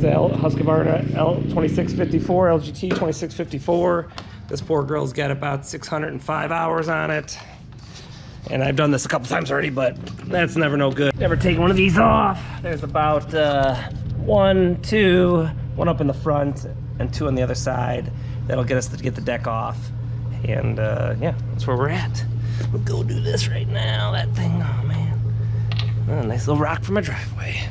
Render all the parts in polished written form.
the Husqvarna L2654, LGT 2654. This poor girl's got about 605 hours on it. And I've done this a couple times already, but that's never no good. Never take one of these off. There's about one up in the front and 2 on the other side. That'll get us to get the deck off. And yeah, that's where we're at. We'll go do this right now. That thing, oh man. Oh, nice little rock for my driveway.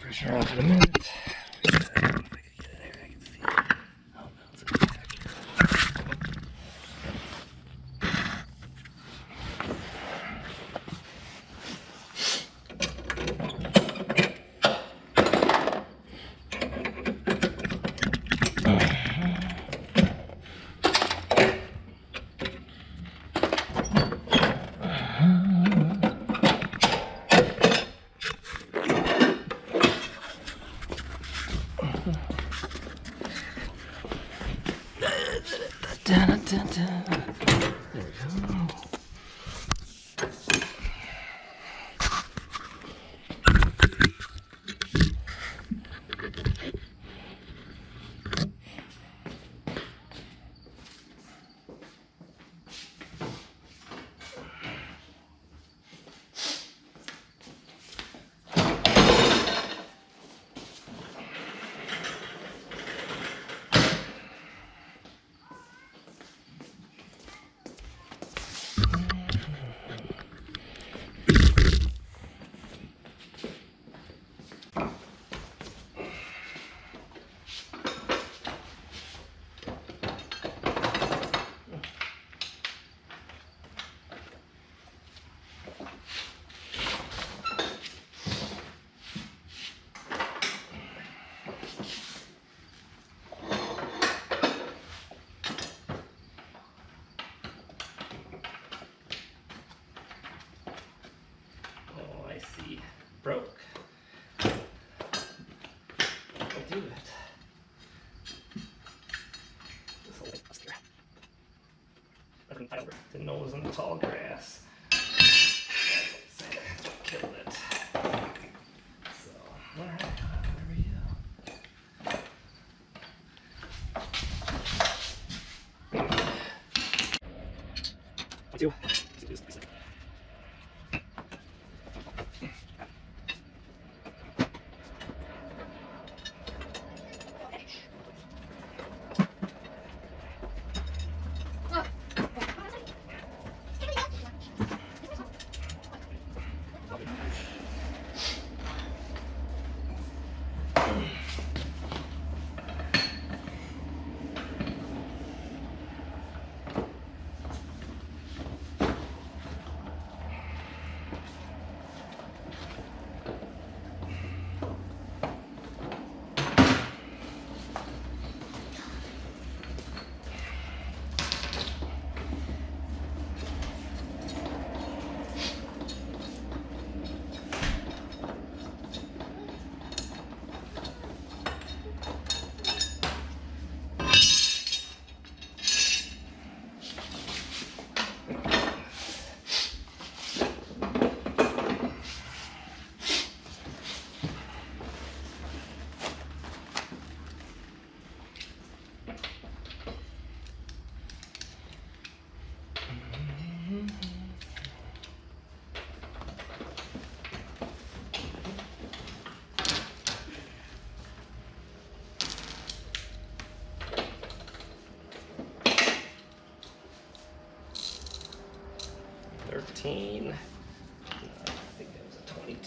Pressure off in a minute. There we go. Broke. I'll do it. This will extra. Didn't know it was in the tall grass. That's what killed it. So, alright, there we go. Two.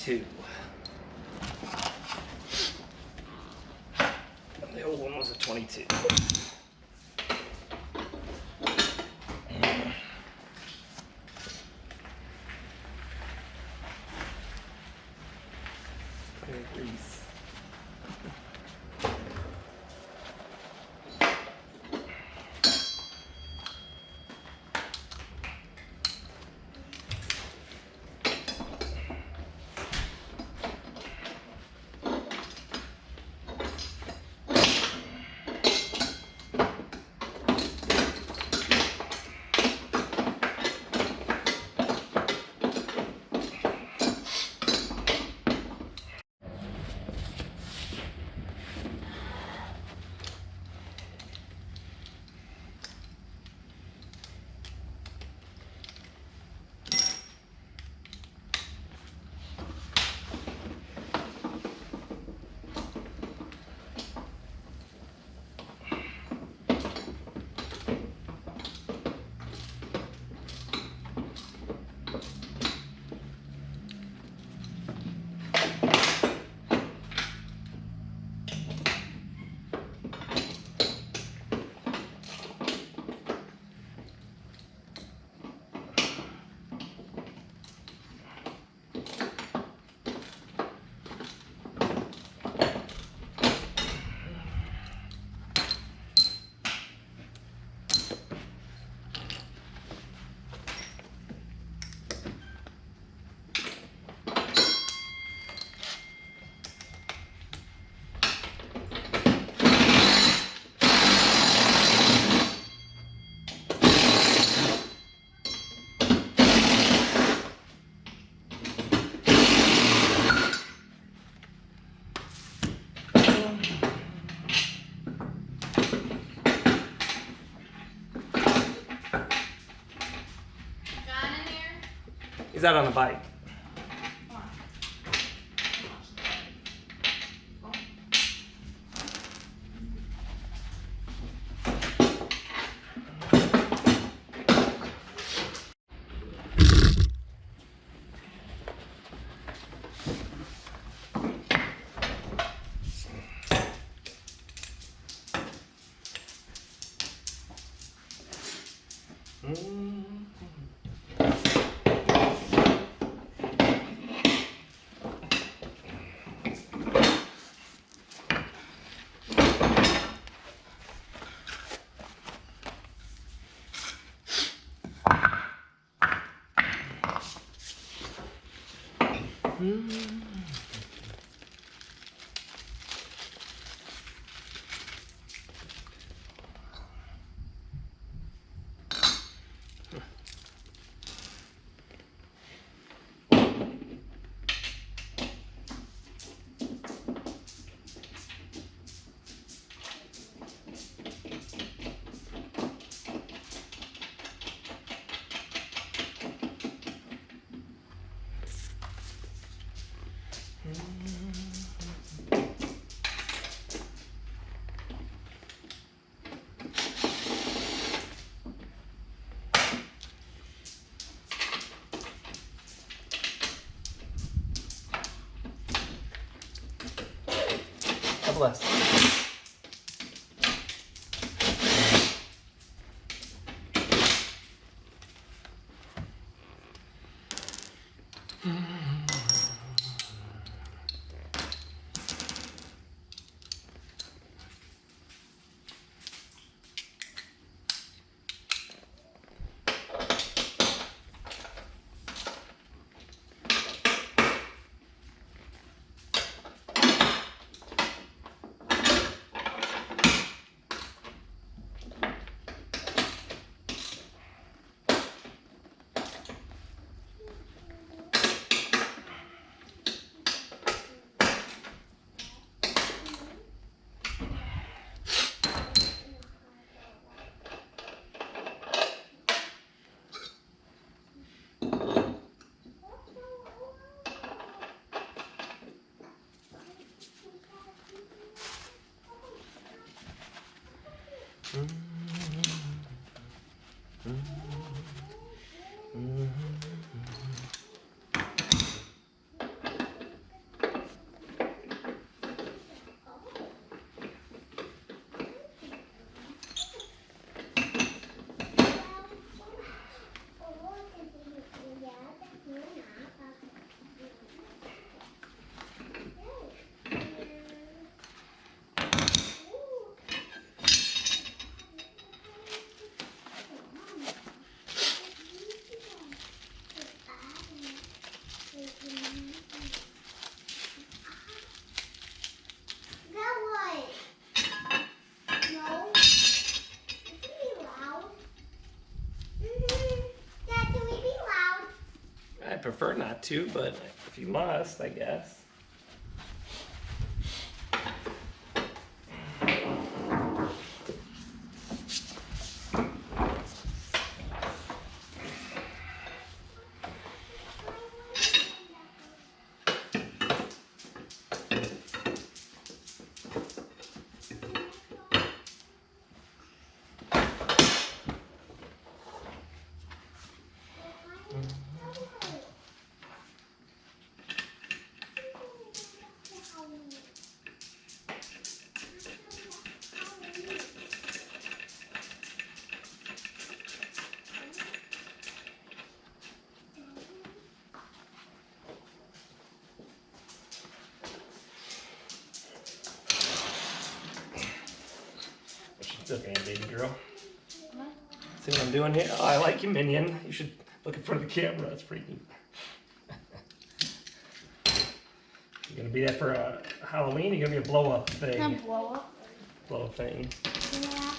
22. The old one was a 22. Grease. He's out on the bike. God bless. prefer not to, but if you must, I guess. Okay, baby girl. What? See what I'm doing here? Oh, I like you, Minion. You should look in front of the camera. That's pretty neat. You gonna be there for Halloween? You gonna be a blow up thing? Can I blow up? Blow up thing. Yeah.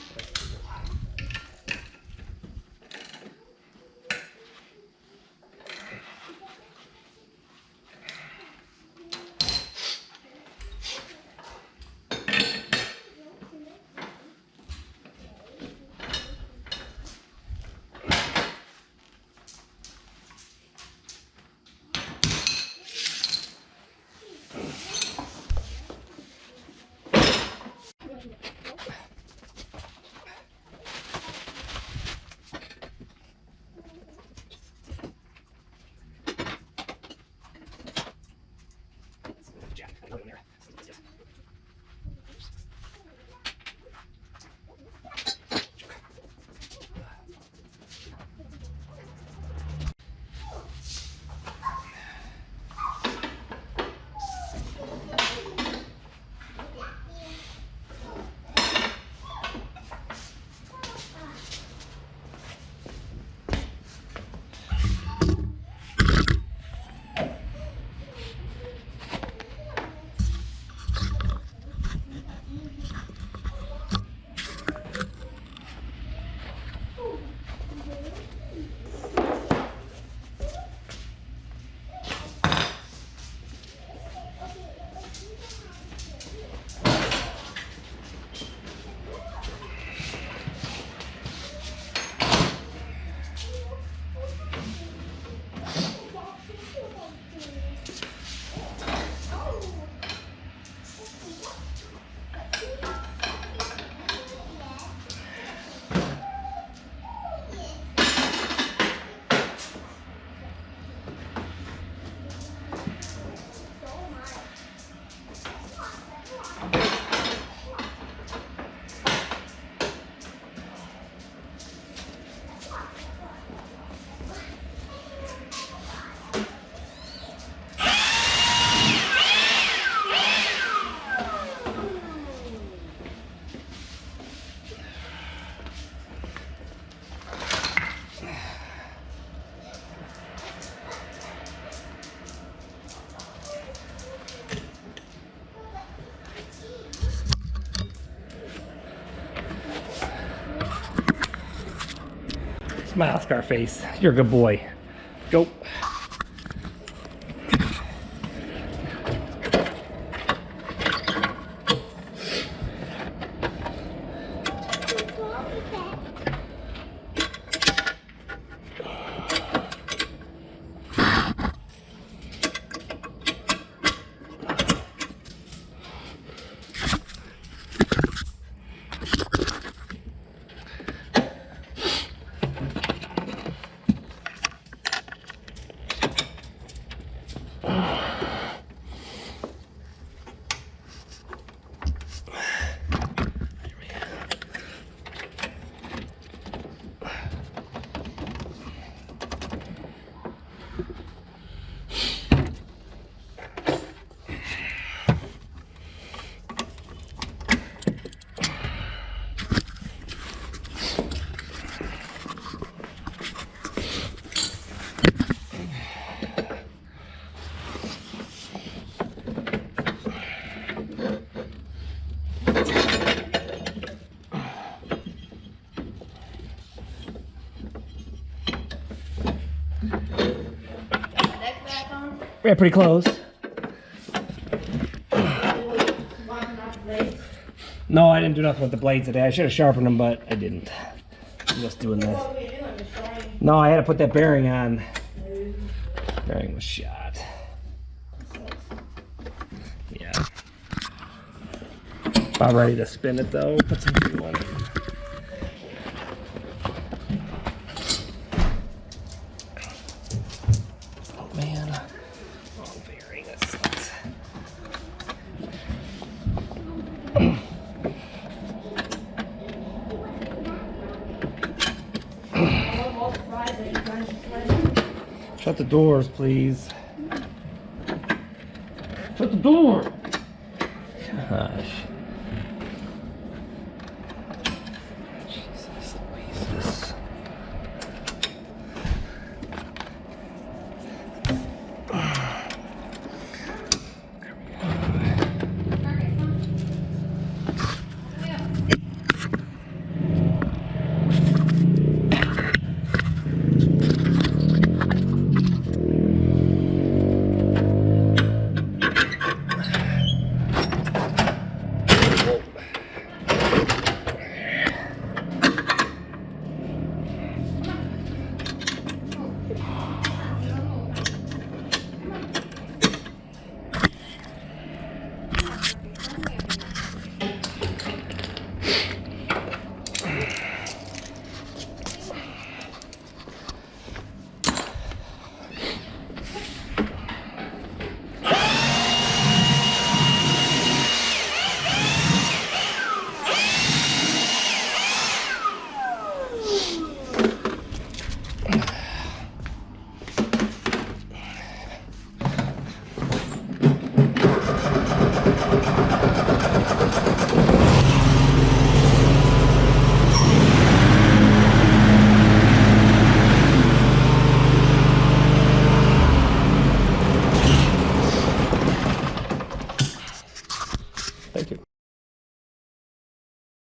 Smile, Scarface. You're a good boy. Go. Yeah, pretty close. No, I didn't do nothing with the blades today. I should have sharpened them, but I didn't. I'm just doing this. No, I had to put that bearing on. Bearing was shot. Yeah. About ready to spin it though. Put some fuel in it. Oh man. Oh, bearing. That sucks. Shut the doors, please. Shut the door! Gosh.